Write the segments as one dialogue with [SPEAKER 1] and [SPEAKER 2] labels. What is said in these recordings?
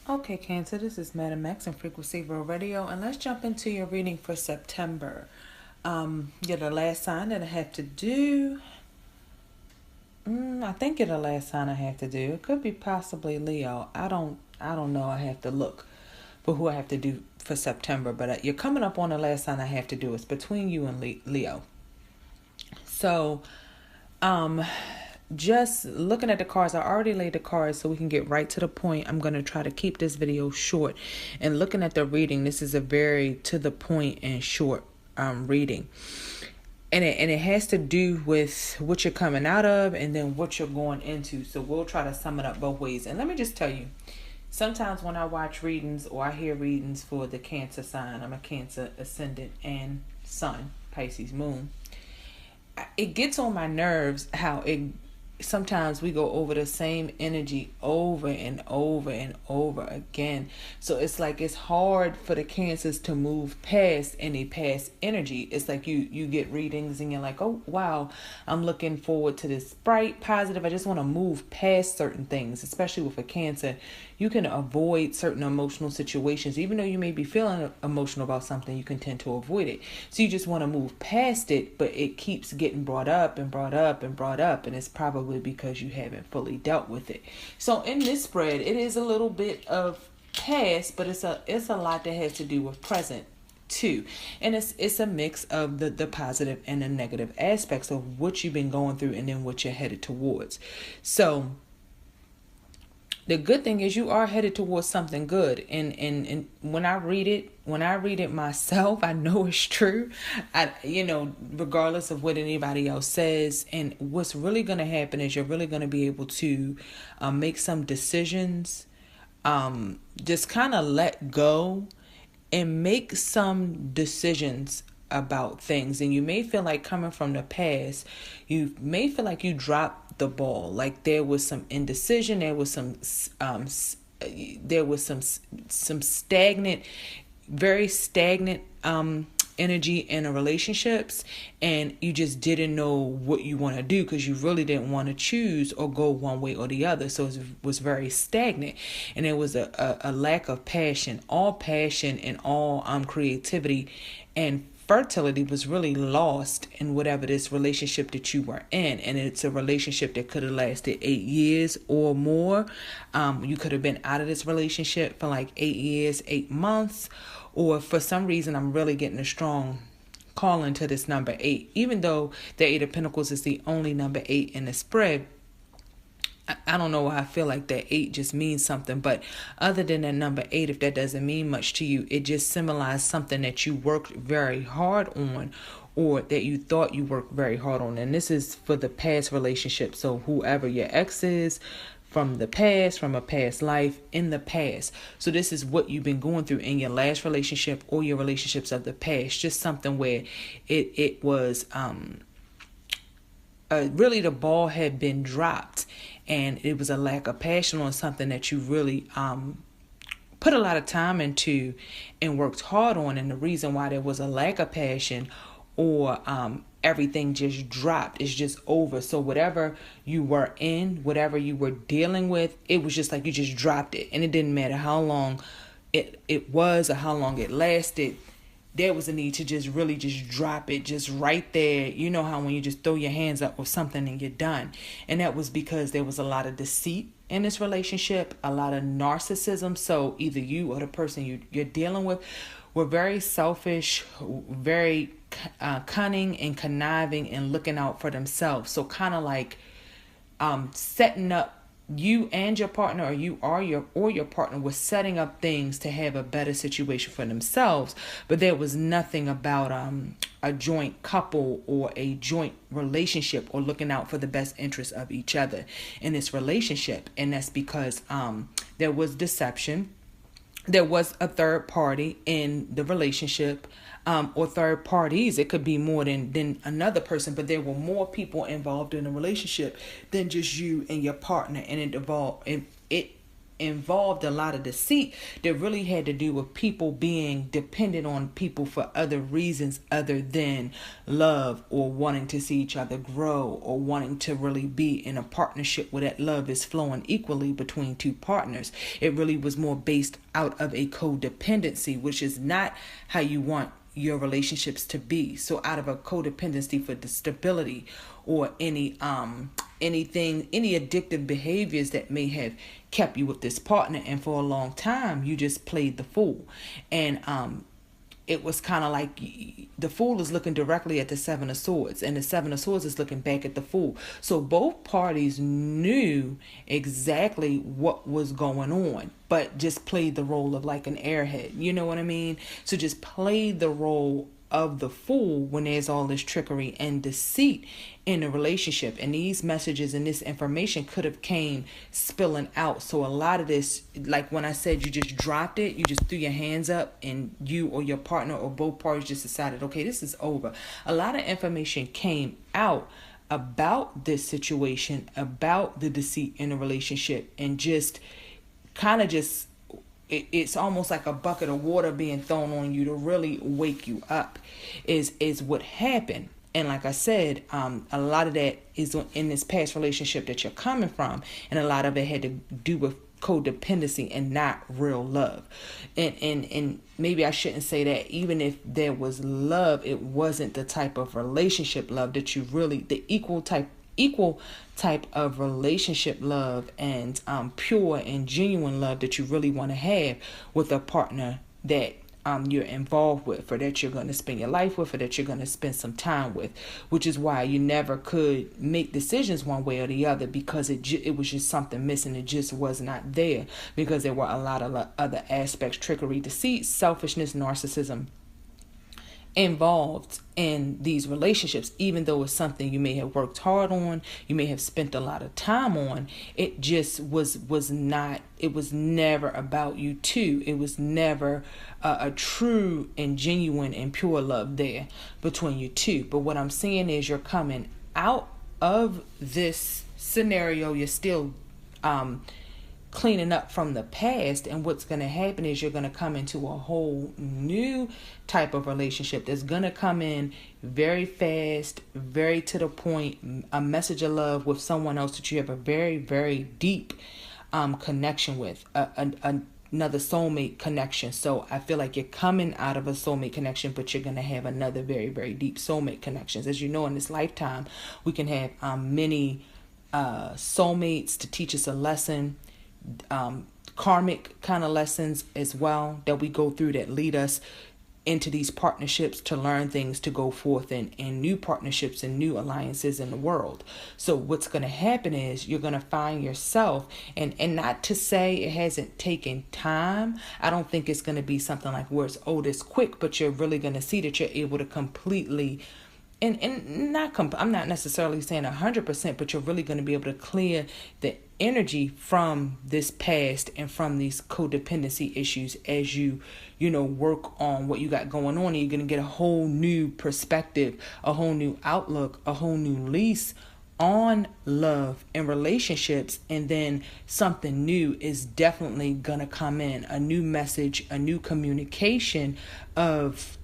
[SPEAKER 1] Okay, Cancer, this is Madam X and Frequency Real Radio, and let's jump into your reading for September. You're the last sign that I have to do. I think you're the last sign I have to do. It could be possibly Leo. I don't know. I have to look for who I have to do for September, but you're coming up on the last sign I have to do. It's between you and Leo. So, just looking at the cards, I already laid the cards so we can get right to the point. I'm going to try to keep this video short. And looking at the reading, this is a very to the point and short reading. And it has to do with what you're coming out of and then what you're going into. So we'll try to sum it up both ways. And let me just tell you, sometimes when I watch readings or I hear readings for the Cancer sign, I'm a Cancer ascendant and sun, Pisces moon, it gets on my nerves how sometimes we go over the same energy over and over and over again. So it's like it's hard for the Cancers to move past any past energy. It's like you get readings and you're like, oh wow, I'm looking forward to this bright positive. I just want to move past certain things. Especially with a Cancer, you can avoid certain emotional situations. Even though you may be feeling emotional about something, you can tend to avoid it. So you just want to move past it, but it keeps getting brought up and brought up and brought up, and it's probably because you haven't fully dealt with it. So in this spread, it is a little bit of past, but it's a lot that has to do with present too. And it's a mix of the positive and the negative aspects of what you've been going through and then what you're headed towards. So the good thing is you are headed towards something good. And when I read it myself, I know it's true. Regardless of what anybody else says. And what's really going to happen is you're really going to be able to make some decisions. Just kind of let go and make some decisions about things. And you may feel like, coming from the past, you may feel like you dropped the ball, like there was some indecision, there was some stagnant, very stagnant energy in the relationships, and you just didn't know what you want to do because you really didn't want to choose or go one way or the other. So it was very stagnant, and there was a lack of passion. All passion and all creativity and fertility was really lost in whatever this relationship that you were in. And it's a relationship that could have lasted 8 years or more. You could have been out of this relationship for like 8 years, 8 months, or for some reason I'm really getting a strong calling to this number 8. Even though the 8 of Pentacles is the only number 8 in the spread, I don't know why I feel like that 8 just means something. But other than that number 8, if that doesn't mean much to you, it just symbolizes something that you worked very hard on, or that you thought you worked very hard on. And this is for the past relationship. So whoever your ex is, from the past, from a past life, in the past. So this is what you've been going through in your last relationship or your relationships of the past. Just something where it was really the ball had been dropped, and it was a lack of passion on something that you really put a lot of time into and worked hard on. And the reason why there was a lack of passion or everything just dropped, it's just over. So whatever you were in, whatever you were dealing with, it was just like you just dropped it. And it didn't matter how long it was or how long it lasted. There was a need to just really just drop it, just right there. You know how when you just throw your hands up with something and you're done. And that was because there was a lot of deceit in this relationship, a lot of narcissism. So either you or the person you're dealing with were very selfish, very cunning and conniving and looking out for themselves. So kind of like setting up you and your partner, or your partner was setting up things to have a better situation for themselves, but there was nothing about a joint couple or a joint relationship or looking out for the best interest of each other in this relationship. And that's because there was deception. There was a third party in the relationship, or third parties. It could be more than another person, but there were more people involved in a relationship than just you and your partner. And it involved a lot of deceit that really had to do with people being dependent on people for other reasons other than love, or wanting to see each other grow, or wanting to really be in a partnership where that love is flowing equally between two partners. It really was more based out of a codependency, which is not how you want your relationships to be. So out of a codependency for the stability, or any addictive behaviors that may have kept you with this partner, and for a long time you just played the fool. And it was kind of like the fool is looking directly at the Seven of Swords, and the Seven of Swords is looking back at the fool. So both parties knew exactly what was going on, but just played the role of like an airhead. You know what I mean? So just played the role of the fool when there's all this trickery and deceit in a relationship. And these messages and this information could have came spilling out. So a lot of this, like when I said you just dropped it, you just threw your hands up, and you or your partner or both parties just decided, okay, this is over. A lot of information came out about this situation, about the deceit in a relationship, and just kind of just it's almost like a bucket of water being thrown on you to really wake you up is what happened. And like I said, a lot of that is in this past relationship that you're coming from, and a lot of it had to do with codependency and not real love. And maybe I shouldn't say that. Even if there was love, it wasn't the type of relationship love that you really, the equal type of relationship love, and pure and genuine love that you really want to have with a partner that you're involved with, or that you're going to spend your life with, or that you're going to spend some time with. Which is why you never could make decisions one way or the other, because it was just something missing. It just was not there, because there were a lot of other aspects: trickery, deceit, selfishness, narcissism involved in these relationships. Even though it's something you may have worked hard on, you may have spent a lot of time on, it just was not, it was never about you two. It was never a true and genuine and pure love there between you two. But what I'm saying is, you're coming out of this scenario, you're still cleaning up from the past, and what's going to happen is you're going to come into a whole new type of relationship that's going to come in very fast, very to the point, a message of love with someone else that you have a very, very deep connection with, another soulmate connection. So I feel like you're coming out of a soulmate connection, but you're going to have another very, very deep soulmate connections. As you know, in this lifetime, we can have many soulmates to teach us a lesson, karmic kind of lessons as well that we go through, that lead us into these partnerships to learn things, to go forth in new partnerships and new alliances in the world. So what's going to happen is you're going to find yourself, and not to say it hasn't taken time. I don't think it's going to be something like where it's this quick, but you're really going to see that you're able to completely, and I'm not necessarily saying 100%, but you're really going to be able to clear the energy from this past and from these codependency issues as you work on what you got going on. And you're going to get a whole new perspective, a whole new outlook, a whole new lease on love and relationships. And then something new is definitely going to come in, a new message, a new communication of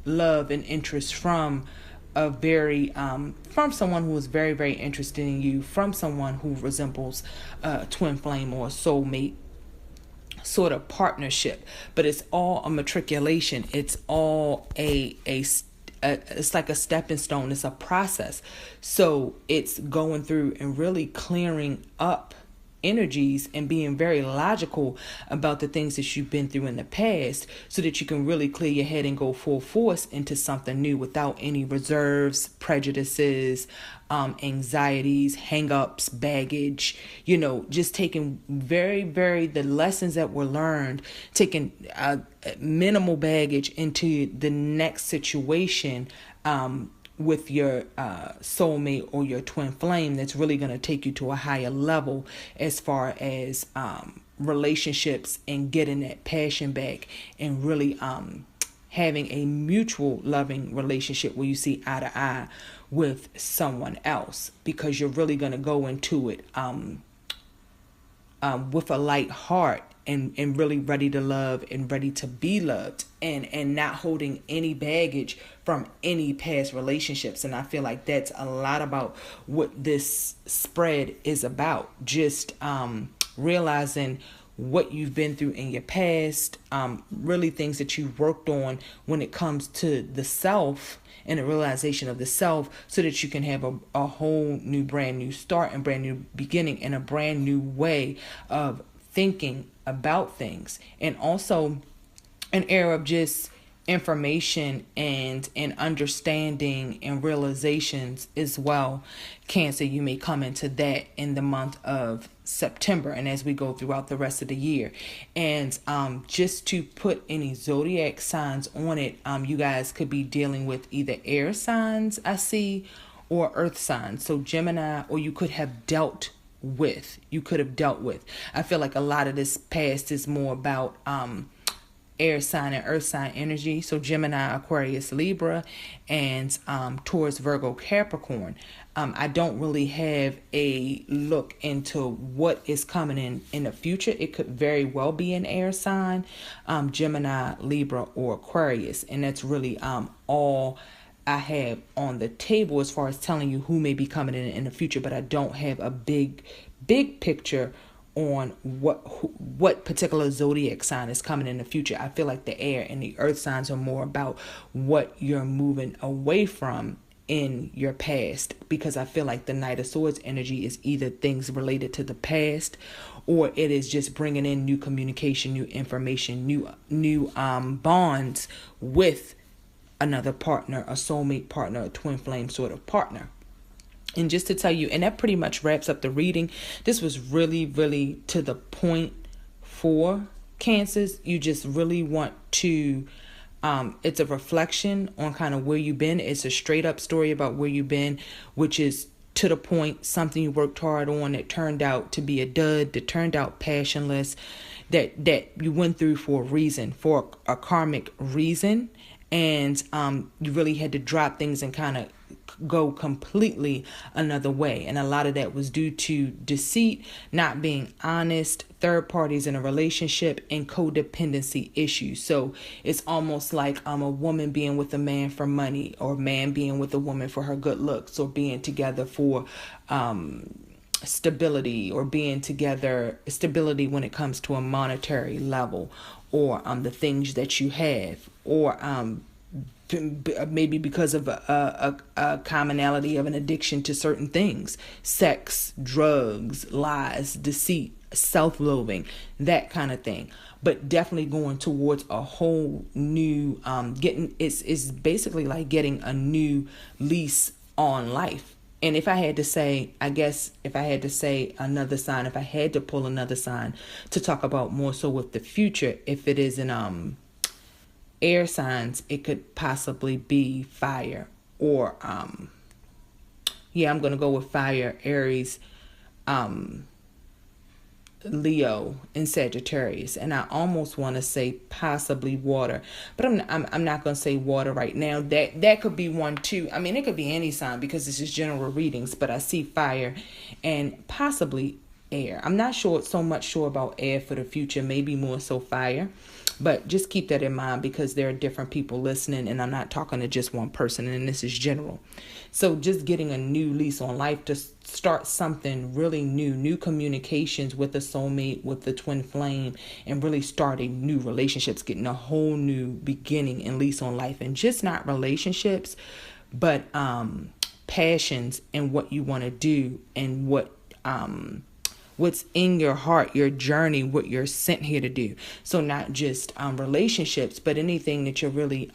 [SPEAKER 1] love and interest from from someone who is very, very interested in you, from someone who resembles a twin flame or a soulmate sort of partnership. But it's all a matriculation. It's all it's like a stepping stone. It's a process. So it's going through and really clearing up energies and being very logical about the things that you've been through in the past, so that you can really clear your head and go full force into something new without any reserves, prejudices, anxieties, hang-ups, baggage, just taking very, very, the lessons that were learned, taking minimal baggage into the next situation, with your soulmate or your twin flame, that's really going to take you to a higher level as far as relationships, and getting that passion back, and really having a mutual loving relationship where you see eye to eye with someone else, because you're really going to go into it with a light heart, and really ready to love and ready to be loved, and not holding any baggage from any past relationships. And I feel like that's a lot about what this spread is about. Just realizing what you've been through in your past, really things that you've worked on when it comes to the self and the realization of the self, so that you can have a whole new brand new start and brand new beginning and a brand new way of thinking about things. And also an era of just information and understanding and realizations as well. Cancer, you may come into that in the month of September and as we go throughout the rest of the year. And just to put any zodiac signs on it, you guys could be dealing with either air signs, I see, or earth signs. So Gemini, or you could have dealt with. I feel like a lot of this past is more about air sign and earth sign energy. So Gemini, Aquarius, Libra, and Taurus, Virgo, Capricorn. I don't really have a look into what is coming in the future. It could very well be an air sign, Gemini, Libra, or Aquarius. And that's really all I have on the table as far as telling you who may be coming in the future. But I don't have a big picture on what particular zodiac sign is coming in the future. I feel like the air and the earth signs are more about what you're moving away from in your past, because I feel like the Knight of Swords energy is either things related to the past, or it is just bringing in new communication, new information, new bonds with another partner, a soulmate partner, a twin flame sort of partner. And just to tell you, and that pretty much wraps up the reading. This was really, really to the point for Cancers. You just really want to, it's a reflection on kind of where you've been. It's a straight up story about where you've been, which is to the point, something you worked hard on that turned out to be a dud, that turned out passionless, that you went through for a reason, for a karmic reason. And you really had to drop things and kind of go completely another way. And a lot of that was due to deceit, not being honest, third parties in a relationship, and codependency issues. So it's almost like a woman being with a man for money, or a man being with a woman for her good looks, or being together for stability, or being together stability when it comes to a monetary level, or the things that you have, or maybe because of a commonality of an addiction to certain things: sex, drugs, lies, deceit, self-loathing, that kind of thing. But definitely going towards a whole new it's basically like getting a new lease on life. And if I had to say, I guess if I had to say another sign, if I had to pull another sign to talk about more so with the future, if it is an air signs, it could possibly be fire, or I'm gonna go with fire, Aries, Leo, and Sagittarius. And I almost want to say possibly water, but I'm not gonna say water right now. That could be one too. I mean, it could be any sign because this is general readings, but I see fire and possibly air. I'm not sure about air for the future, maybe more so fire. But just keep that in mind, because there are different people listening, and I'm not talking to just one person, and this is general. So just getting a new lease on life, to start something really new communications with a soulmate, with the twin flame, and really starting new relationships, getting a whole new beginning and lease on life. And just not relationships, but passions, and what you want to do, and what's in your heart, your journey, what you're sent here to do. So not just relationships, but anything that you're really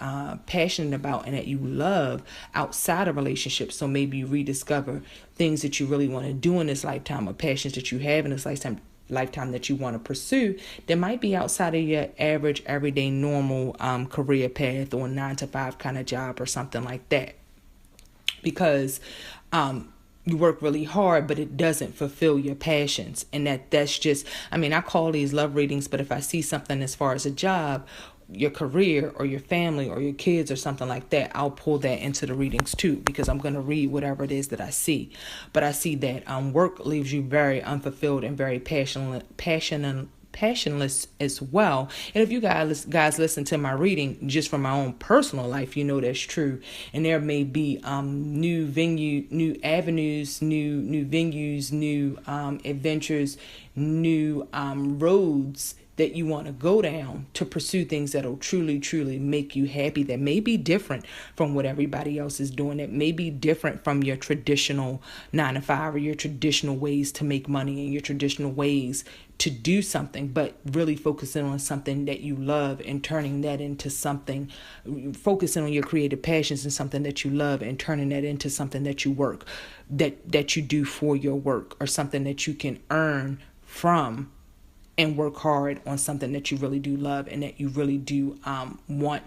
[SPEAKER 1] passionate about and that you love outside of relationships. So maybe you rediscover things that you really want to do in this lifetime, or passions that you have in this lifetime that you want to pursue, that might be outside of your average, everyday, normal career path, or 9-to-5 kind of job, or something like that. Because you work really hard, but it doesn't fulfill your passions. And that's just, I mean, I call these love readings, but if I see something as far as a job your career or your family or your kids or something like that, I'll pull that into the readings too, because I'm going to read whatever it is that I see. But I see that work leaves you very unfulfilled and very passionless as well. And if you guys listen to my reading just from my own personal life, you know that's true. And there may be new avenues, new venues, new adventures, new roads that you want to go down to pursue things that'll truly make you happy, that may be different from what everybody else is doing, that may be different from your traditional 9-to-5 or your traditional ways to make money and your traditional ways to do something, but really focusing on something that you love and turning that into something, focusing on your creative passions and something that you love and turning that into something that you work, that you do for your work, or something that you can earn from and work hard on something that you really do love and that you really do want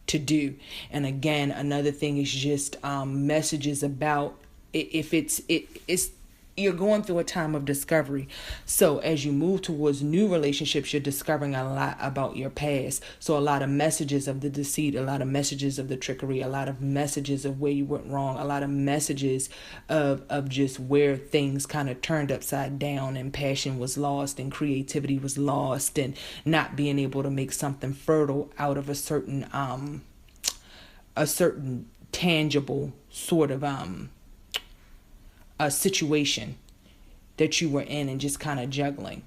[SPEAKER 1] to do. And again, another thing is just messages about if it's you're going through a time of discovery. So as you move towards new relationships, you're discovering a lot about your past. So a lot of messages of the deceit, a lot of messages of the trickery, a lot of messages of where you went wrong, a lot of messages of just where things kind of turned upside down and passion was lost and creativity was lost and not being able to make something fertile out of a certain tangible sort of a situation that you were in and just kind of juggling.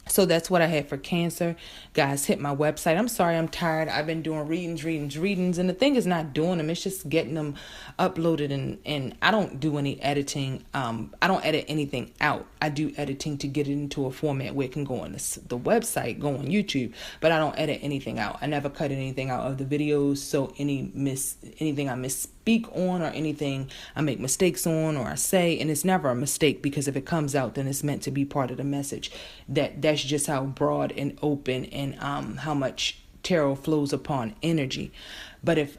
[SPEAKER 1] So that's what I had for Cancer. Guys, hit my website. I'm sorry, I'm tired. I've been doing readings. And the thing is not doing them. It's just getting them uploaded. And I don't do any editing. I don't edit anything out. I do editing to get it into a format where it can go on the website, go on YouTube. But I don't edit anything out. I never cut anything out of the videos. So anything I misspeak on or anything I make mistakes on or I say, and it's never a mistake, because if it comes out, then it's meant to be part of the message. That's just how broad and open and how much tarot flows upon energy. But if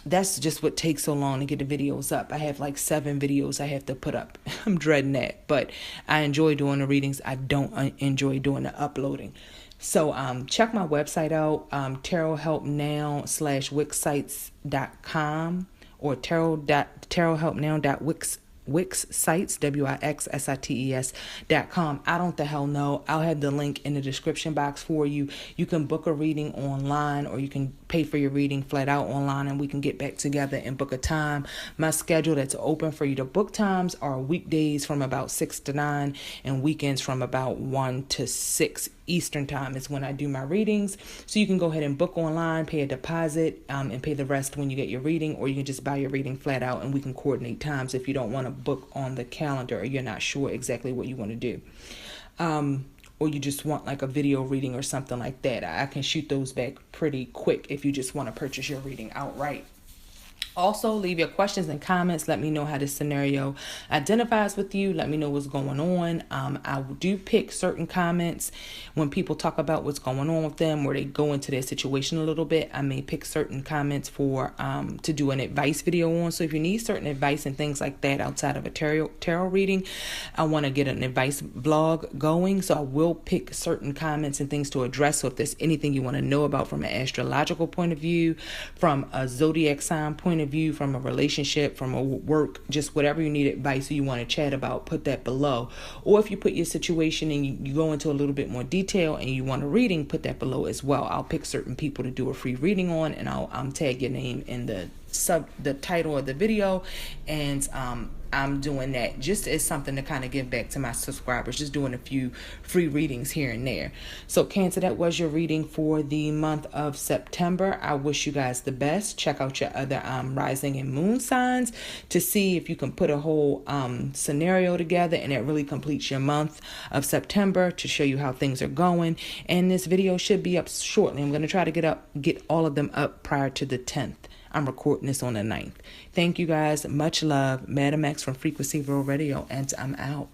[SPEAKER 1] that's just what takes so long to get the videos up. I have like 7 videos I have to put up. I'm dreading that, but I enjoy doing the readings. I don't enjoy doing the uploading. So check my website out, tarothelpnow.wixsites.com or tarothelpnow.wixsites, WIXSITES.com. I don't the hell know. I'll have the link in the description box for you. You can book a reading online, or you can pay for your reading flat out online, and we can get back together and book a time. My schedule that's open for you to book times are weekdays from about 6 to 9 and weekends from about 1 to 6 Eastern time is when I do my readings. So you can go ahead and book online, pay a deposit, and pay the rest when you get your reading, or you can just buy your reading flat out and we can coordinate times if you don't want to book on the calendar or you're not sure exactly what you want to do. Or you just want like a video reading or something like that. I can shoot those back pretty quick if you just want to purchase your reading outright. Also, leave your questions and comments. Let me know how this scenario identifies with you. Let me know what's going on. I do pick certain comments when people talk about what's going on with them, or they go into their situation a little bit. I may pick certain comments for to do an advice video on. So if you need certain advice and things like that outside of a tarot reading, I want to get an advice vlog going. So I will pick certain comments and things to address. So if there's anything you want to know about from an astrological point of view, from a zodiac sign point of view, from a relationship, from a work, just whatever you need advice or you want to chat about, put that below. Or if you put your situation and you go into a little bit more detail and you want a reading, put that below as well. I'll pick certain people to do a free reading on, and I'll tag your name in the title of the video, and I'm doing that just as something to kind of give back to my subscribers, just doing a few free readings here and there. So Cancer, that was your reading for the month of September. I wish you guys the best. Check out your other rising and moon signs to see if you can put a whole scenario together, and it really completes your month of September to show you how things are going. And this video should be up shortly. I'm going to try to get all of them up prior to the 10th. I'm recording this on the 9th. Thank you guys. Much love. Madam X from Frequency World Radio, and I'm out.